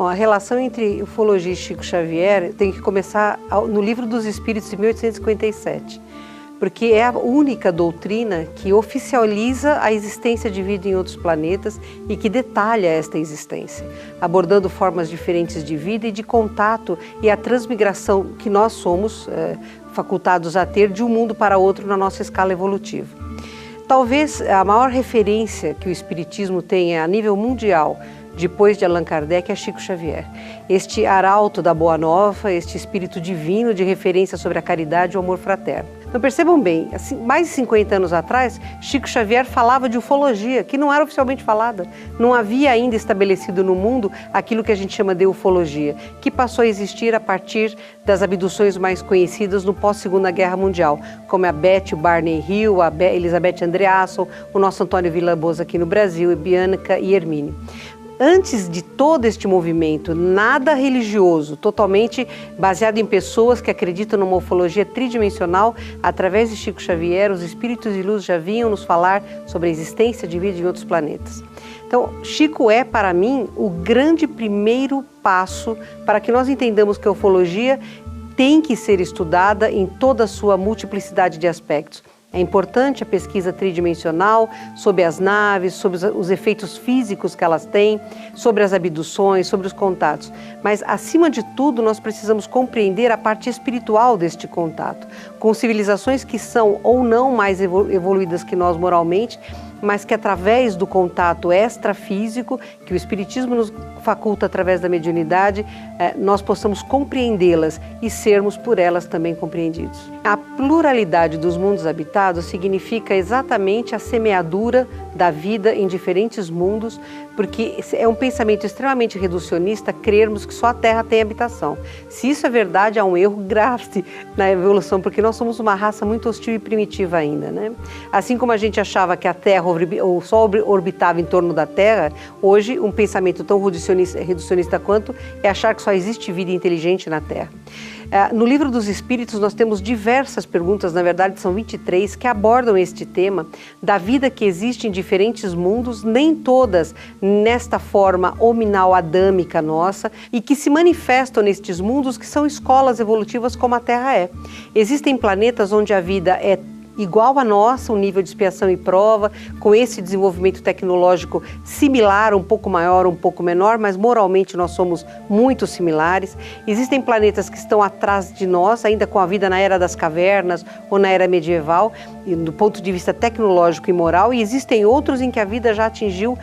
Bom, a relação entre ufologia e Chico Xavier tem que começar no Livro dos Espíritos, de 1857, porque é a única doutrina que oficializa a existência de vida em outros planetas e que detalha esta existência, abordando formas diferentes de vida e de contato e a transmigração que nós somos facultados a ter de um mundo para outro na nossa escala evolutiva. Talvez a maior referência que o Espiritismo tenha a nível mundial depois de Allan Kardec é Chico Xavier. Este arauto da Boa Nova, este espírito divino de referência sobre a caridade e o amor fraterno. Então percebam bem, assim, mais de 50 anos atrás, Chico Xavier falava de ufologia, que não era oficialmente falada. Não havia ainda estabelecido no mundo aquilo que a gente chama de ufologia, que passou a existir a partir das abduções mais conhecidas no pós-Segunda Guerra Mundial, como a Beth Barney Hill, a Elizabeth Andreasson, o nosso Antônio Villalobos aqui no Brasil, e Bianca e Hermine. Antes de todo este movimento, nada religioso, totalmente baseado em pessoas que acreditam numa ufologia tridimensional, através de Chico Xavier, os espíritos de luz já vinham nos falar sobre a existência de vida em outros planetas. Então, Chico é, para mim, o grande primeiro passo para que nós entendamos que a ufologia tem que ser estudada em toda a sua multiplicidade de aspectos. É importante a pesquisa tridimensional sobre as naves, sobre os efeitos físicos que elas têm, sobre as abduções, sobre os contatos. Mas, acima de tudo, nós precisamos compreender a parte espiritual deste contato, com civilizações que são ou não mais evoluídas que nós moralmente, mas que através do contato extrafísico, que o Espiritismo nos faculta através da mediunidade, nós possamos compreendê-las e sermos por elas também compreendidos. A pluralidade dos mundos habitados significa exatamente a semeadura da vida em diferentes mundos, porque é um pensamento extremamente reducionista crermos que só a Terra tem habitação. Se isso é verdade, há um erro grave na evolução, porque nós somos uma raça muito hostil e primitiva ainda, né? Assim como a gente achava que a Terra, o Sol orbitava em torno da Terra, hoje um pensamento tão reducionista quanto é achar que só existe vida inteligente na Terra. No Livro dos Espíritos nós temos diversas perguntas, na verdade são 23, que abordam este tema da vida que existe em diferentes mundos, nem todas nesta forma hominal adâmica nossa, e que se manifestam nestes mundos que são escolas evolutivas como a Terra é. Existem planetas onde a vida é igual a nossa, um nível de expiação e prova, com esse desenvolvimento tecnológico similar, um pouco maior, um pouco menor, mas moralmente nós somos muito similares. Existem planetas que estão atrás de nós, ainda com a vida na era das cavernas ou na era medieval, do ponto de vista tecnológico e moral, e existem outros em que a vida já atingiu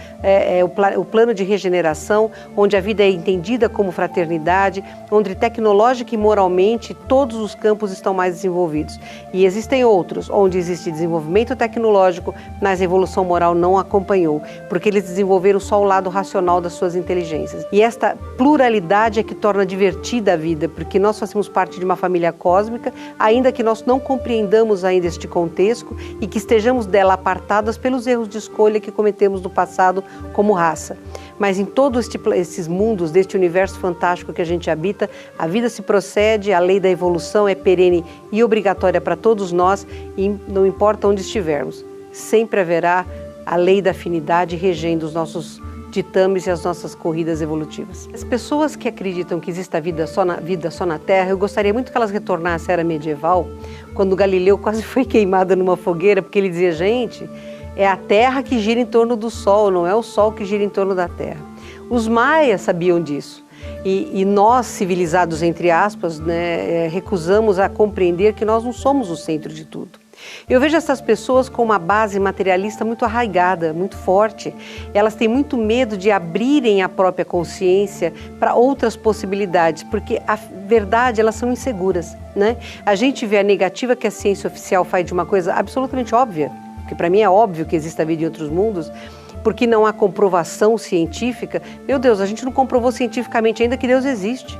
o plano de regeneração, onde a vida é entendida como fraternidade, onde tecnológica e moralmente todos os campos estão mais desenvolvidos. E existem outros, onde existe desenvolvimento tecnológico, mas a evolução moral não acompanhou, porque eles desenvolveram só o lado racional das suas inteligências. E esta pluralidade é que torna divertida a vida, porque nós fazemos parte de uma família cósmica, ainda que nós não compreendamos ainda este contexto e que estejamos dela apartadas pelos erros de escolha que cometemos no passado como raça. Mas em todos esses mundos, deste universo fantástico que a gente habita, a vida se procede, a lei da evolução é perene e obrigatória para todos nós, e não importa onde estivermos, sempre haverá a lei da afinidade regendo os nossos ditames e as nossas corridas evolutivas. As pessoas que acreditam que existe a vida só na Terra, eu gostaria muito que elas retornassem à era medieval, quando Galileu quase foi queimado numa fogueira, porque ele dizia, gente, é a Terra que gira em torno do Sol, não é o Sol que gira em torno da Terra. Os maias sabiam disso. E nós, civilizados, entre aspas, né, recusamos a compreender que nós não somos o centro de tudo. Eu vejo essas pessoas com uma base materialista muito arraigada, muito forte. Elas têm muito medo de abrirem a própria consciência para outras possibilidades, porque a verdade, elas são inseguras, né? A gente vê a negativa que a ciência oficial faz de uma coisa absolutamente óbvia, que para mim é óbvio que existe a vida em outros mundos, porque não há comprovação científica. Meu Deus, a gente não comprovou cientificamente ainda que Deus existe.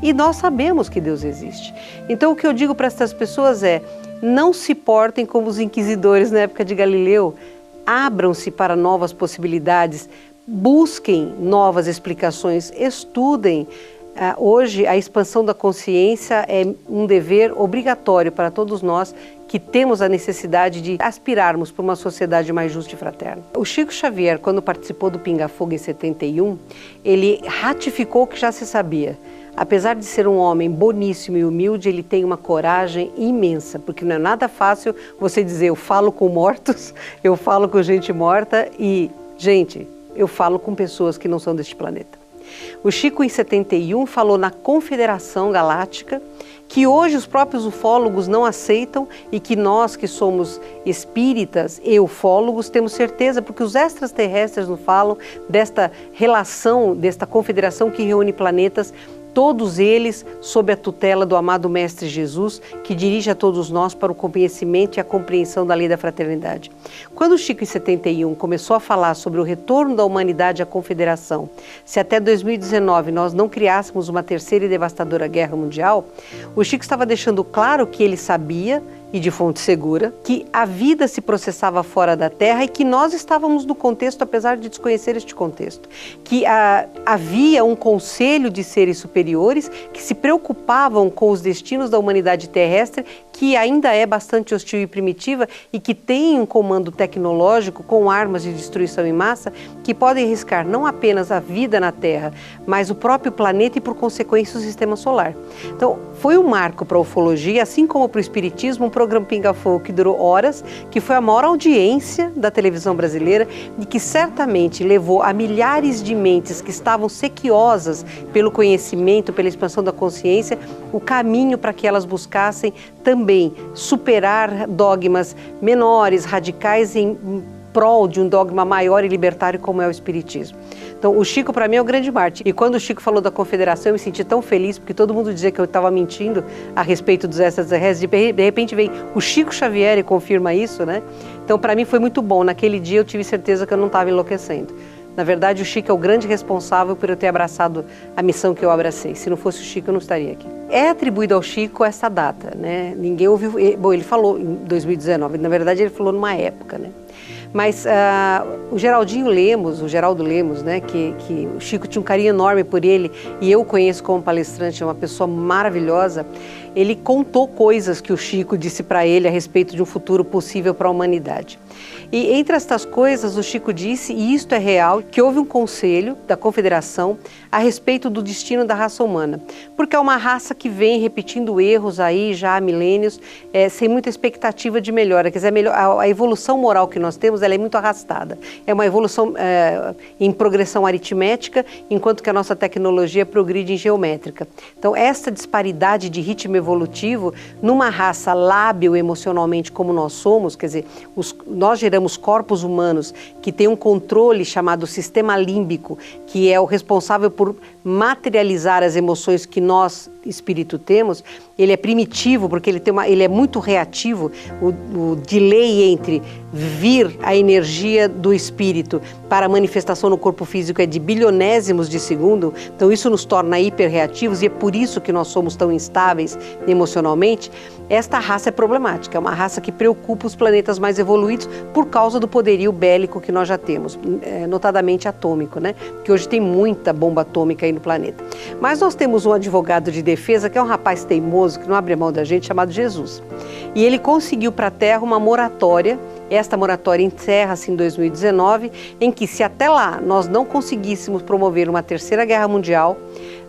E nós sabemos que Deus existe. Então o que eu digo para essas pessoas é, não se portem como os inquisidores na época de Galileu, abram-se para novas possibilidades, busquem novas explicações, estudem, Hoje, a expansão da consciência é um dever obrigatório para todos nós que temos a necessidade de aspirarmos para uma sociedade mais justa e fraterna. O Chico Xavier, quando participou do Pinga Fogo em 71, ele ratificou o que já se sabia. Apesar de ser um homem boníssimo e humilde, ele tem uma coragem imensa, porque não é nada fácil você dizer, eu falo com mortos, eu falo com gente morta e, gente, eu falo com pessoas que não são deste planeta. O Chico, em 71, falou na Confederação Galáctica, que hoje os próprios ufólogos não aceitam e que nós que somos espíritas e ufólogos temos certeza, porque os extraterrestres nos falam desta relação, desta confederação que reúne planetas, todos eles sob a tutela do amado Mestre Jesus, que dirige a todos nós para o conhecimento e a compreensão da lei da fraternidade. Quando o Chico, em 71, começou a falar sobre o retorno da humanidade à confederação, se até 2019 nós não criássemos uma terceira e devastadora guerra mundial, o Chico estava deixando claro que ele sabia, e de fonte segura, que a vida se processava fora da Terra e que nós estávamos no contexto, apesar de desconhecer este contexto. Que havia um conselho de seres superiores que se preocupavam com os destinos da humanidade terrestre, que ainda é bastante hostil e primitiva e que tem um comando tecnológico com armas de destruição em massa que podem riscar não apenas a vida na Terra, mas o próprio planeta e, por consequência, o sistema solar. Então, foi um marco para a ufologia, assim como para o espiritismo, um programa Pinga Fogo que durou horas, que foi a maior audiência da televisão brasileira e que certamente levou a milhares de mentes que estavam sequiosas pelo conhecimento, pela expansão da consciência, o caminho para que elas buscassem também superar dogmas menores, radicais, em prol de um dogma maior e libertário como é o espiritismo. Então, o Chico, para mim, é o grande mártir. E quando o Chico falou da confederação, eu me senti tão feliz, porque todo mundo dizia que eu estava mentindo a respeito dos extraterrestres. De repente vem o Chico Xavier e confirma isso, né? Então, para mim, foi muito bom. Naquele dia, eu tive certeza que eu não estava enlouquecendo. Na verdade, o Chico é o grande responsável por eu ter abraçado a missão que eu abracei. Se não fosse o Chico, eu não estaria aqui. É atribuído ao Chico essa data, né? Ninguém ouviu... Bom, ele falou em 2019. Na verdade, ele falou numa época, né? Mas o Geraldo Lemos, né, que o Chico tinha um carinho enorme por ele e eu conheço como palestrante, é uma pessoa maravilhosa, ele contou coisas que o Chico disse para ele a respeito de um futuro possível para a humanidade. E entre estas coisas, o Chico disse, e isto é real, que houve um conselho da Confederação a respeito do destino da raça humana, porque é uma raça que vem repetindo erros aí já há milênios, sem muita expectativa de melhora. Quer dizer, a evolução moral que nós temos, ela é muito arrastada. É uma evolução em progressão aritmética, enquanto que a nossa tecnologia progride em geométrica. Então, essa disparidade de ritmo evolutivo, numa raça lábil emocionalmente como nós somos, quer dizer, nós geramos corpos humanos que têm um controle chamado sistema límbico, que é o responsável por materializar as emoções que nós, espírito, temos. Ele é primitivo porque ele é muito reativo. O delay entre vir a energia do espírito para a manifestação no corpo físico é de bilionésimos de segundo, então isso nos torna hiperreativos e é por isso que nós somos tão instáveis emocionalmente. Esta raça é problemática, é uma raça que preocupa os planetas mais evoluídos por causa do poderio bélico que nós já temos, notadamente atômico, né? Porque hoje tem muita bomba atômica aí no planeta. Mas nós temos um advogado de defesa que é um rapaz teimoso, que não abre mão da gente, chamado Jesus. E ele conseguiu para a Terra uma moratória. Esta moratória encerra-se em 2019, em que se até lá nós não conseguíssemos promover uma terceira guerra mundial,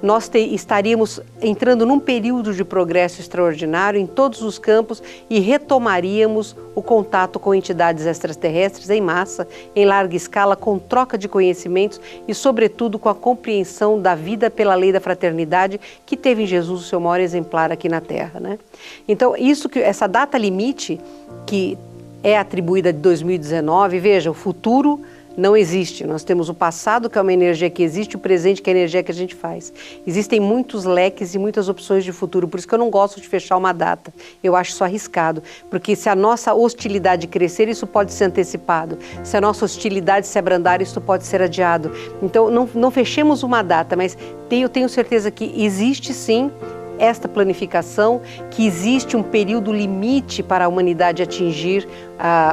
nós estaríamos entrando num período de progresso extraordinário em todos os campos e retomaríamos o contato com entidades extraterrestres em massa, em larga escala, com troca de conhecimentos e, sobretudo, com a compreensão da vida pela lei da fraternidade que teve em Jesus o seu maior exemplar aqui na Terra, né? Então, essa data limite que é atribuída de 2019, veja, o futuro não existe. Nós temos o passado, que é uma energia que existe, o presente, que é a energia que a gente faz. Existem muitos leques e muitas opções de futuro, por isso que eu não gosto de fechar uma data. Eu acho isso arriscado, porque se a nossa hostilidade crescer, isso pode ser antecipado. Se a nossa hostilidade se abrandar, isso pode ser adiado. Então, não fechemos uma data, mas eu tenho certeza que existe sim esta planificação, que existe um período limite para a humanidade atingir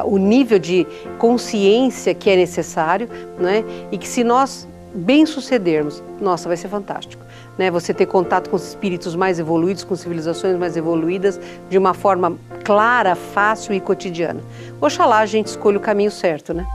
o nível de consciência que é necessário, né? E que se nós bem sucedermos, nossa, vai ser fantástico. né? Você ter contato com os espíritos mais evoluídos, com civilizações mais evoluídas, de uma forma clara, fácil e cotidiana. Oxalá a gente escolha o caminho certo, né?